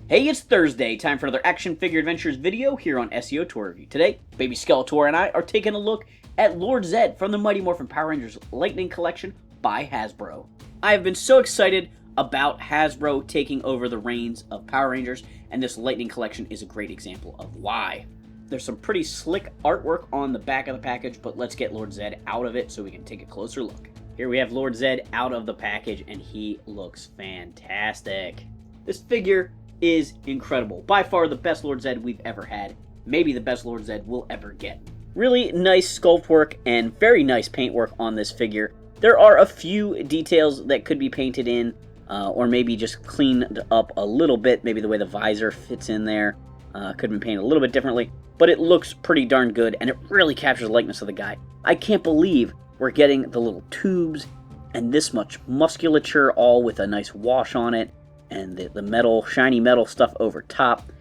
Hey, it's Thursday, time for another Action Figure Adventures video here on SEO Tour Review. Today, Baby Skeletor and I are taking a look at Lord Zedd from the Mighty Morphin Power Rangers Lightning Collection by Hasbro. I have been so excited about Hasbro taking over the reins of Power Rangers, and this Lightning Collection is a great example of why. There's some pretty slick artwork on the back of the package, but let's get Lord Zedd out of it so we can take a closer look. Here we have Lord Zedd out of the package, and he looks fantastic. This figure is incredible. By far the best Lord Zedd we've ever had. Maybe the best Lord Zedd we'll ever get. Really nice sculpt work and very nice paint work on this figure. There are a few details that could be painted in, or maybe just cleaned up a little bit. Maybe the way the visor fits in there could have been painted a little bit differently. But it looks pretty darn good, and it really captures the likeness of the guy. I can't believe we're getting the little tubes and this much musculature, all with a nice wash on it, and the metal, shiny metal stuff over top.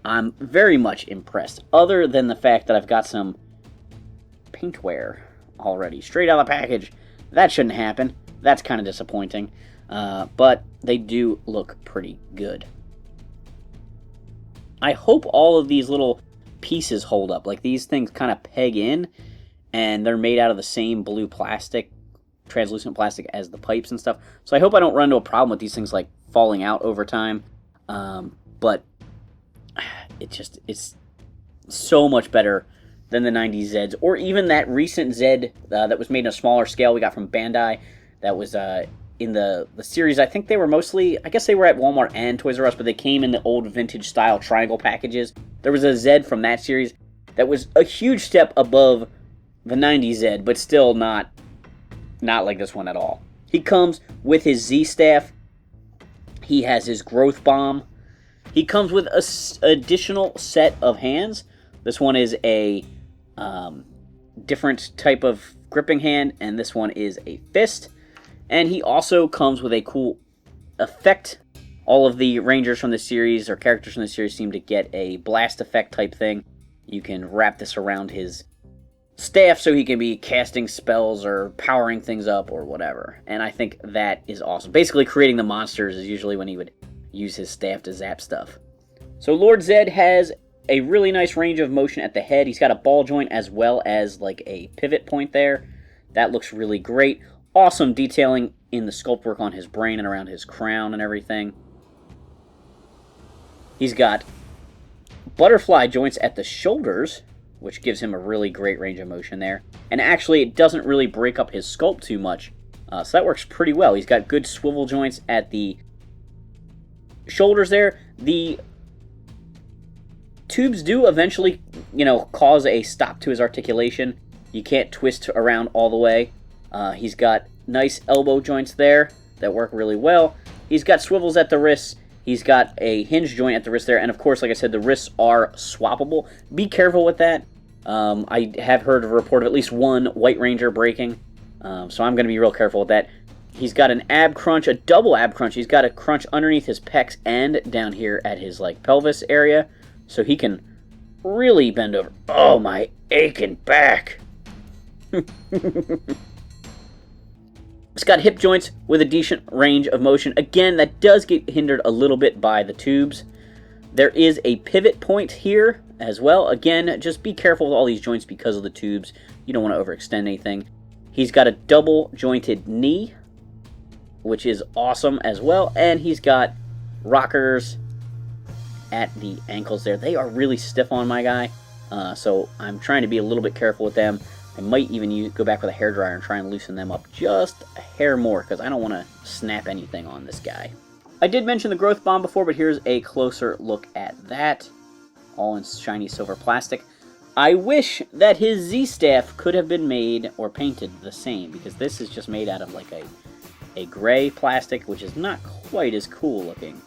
I'm very much impressed, other than the fact that I've got some paint wear already, straight out of the package. That shouldn't happen. That's kind of disappointing, but they do look pretty good. I hope all of these little pieces hold up. Like, these things kind of peg in, and they're made out of the same blue plastic, translucent plastic, as the pipes and stuff. So I hope I don't run into a problem with these things like falling out over time, but it's so much better than the 90s Zeds, or even that recent Zedd that was made in a smaller scale we got from Bandai. That was in the series. I think they were mostly, I guess they were at Walmart and Toys R Us, but they came in the old vintage style triangle packages. There was a Zedd from that series that was a huge step above the 90s Zedd, but still not like this one at all. He comes with his Z-Staff. He has his growth bomb. He comes with an additional set of hands. This one is a different type of gripping hand, and this one is a fist. And he also comes with a cool effect. All of the Rangers from the series, or characters from the series, seem to get a blast effect type thing. You can wrap this around his staff so he can be casting spells or powering things up or whatever. And I think that is awesome. Basically, creating the monsters is usually when he would use his staff to zap stuff. So Lord Zedd has a really nice range of motion at the head. He's got a ball joint as well as like a pivot point there. That looks really great. Awesome detailing in the sculpt work on his brain and around his crown and everything. He's got butterfly joints at the shoulders, which gives him a really great range of motion there. And actually, it doesn't really break up his sculpt too much, so that works pretty well. He's got good swivel joints at the shoulders there. The tubes do eventually, cause a stop to his articulation. You can't twist around all the way. He's got nice elbow joints there that work really well. He's got swivels at the wrists. He's got a hinge joint at the wrist there, and of course, like I said, the wrists are swappable. Be careful with that. I have heard a report of at least one White Ranger breaking, so I'm going to be real careful with that. He's got an ab crunch, a double ab crunch. He's got a crunch underneath his pecs and down here at his pelvis area, so he can really bend over. Oh, my aching back! It's got hip joints with a decent range of motion. Again, that does get hindered a little bit by the tubes. There is a pivot point here as well. Again, just be careful with all these joints because of the tubes. You don't want to overextend anything. He's got a double jointed knee, which is awesome as well. And he's got rockers at the ankles there. They are really stiff on my guy, so I'm trying to be a little bit careful with them. I might even go back with a hairdryer and try and loosen them up just a hair more, because I don't want to snap anything on this guy. I did mention the growth bomb before, but here's a closer look at that. All in shiny silver plastic. I wish that his Z-Staff could have been made or painted the same, because this is just made out of like a gray plastic, which is not quite as cool looking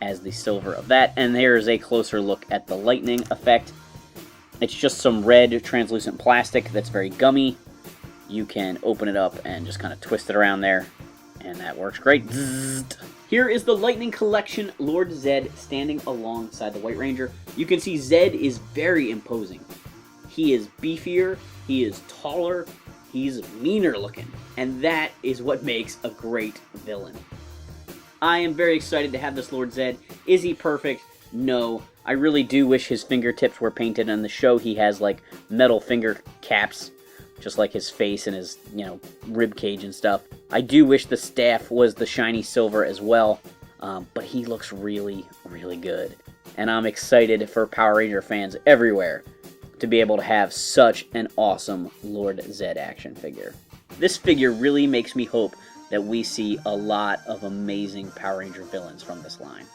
as the silver of that. And there's a closer look at the lightning effect. It's just some red translucent plastic that's very gummy. You can open it up and just kind of twist it around there, and that works great. Zzzt. Here is the Lightning Collection Lord Zedd standing alongside the White Ranger. You can see Zedd is very imposing. He is beefier, he is taller, he's meaner looking, and that is what makes a great villain. I am very excited to have this Lord Zedd. Is he perfect? No. I really do wish his fingertips were painted. On the show, he has, like, metal finger caps, just like his face and his, rib cage and stuff. I do wish the staff was the shiny silver as well, but he looks really, really good. And I'm excited for Power Ranger fans everywhere to be able to have such an awesome Lord Zedd action figure. This figure really makes me hope that we see a lot of amazing Power Ranger villains from this line.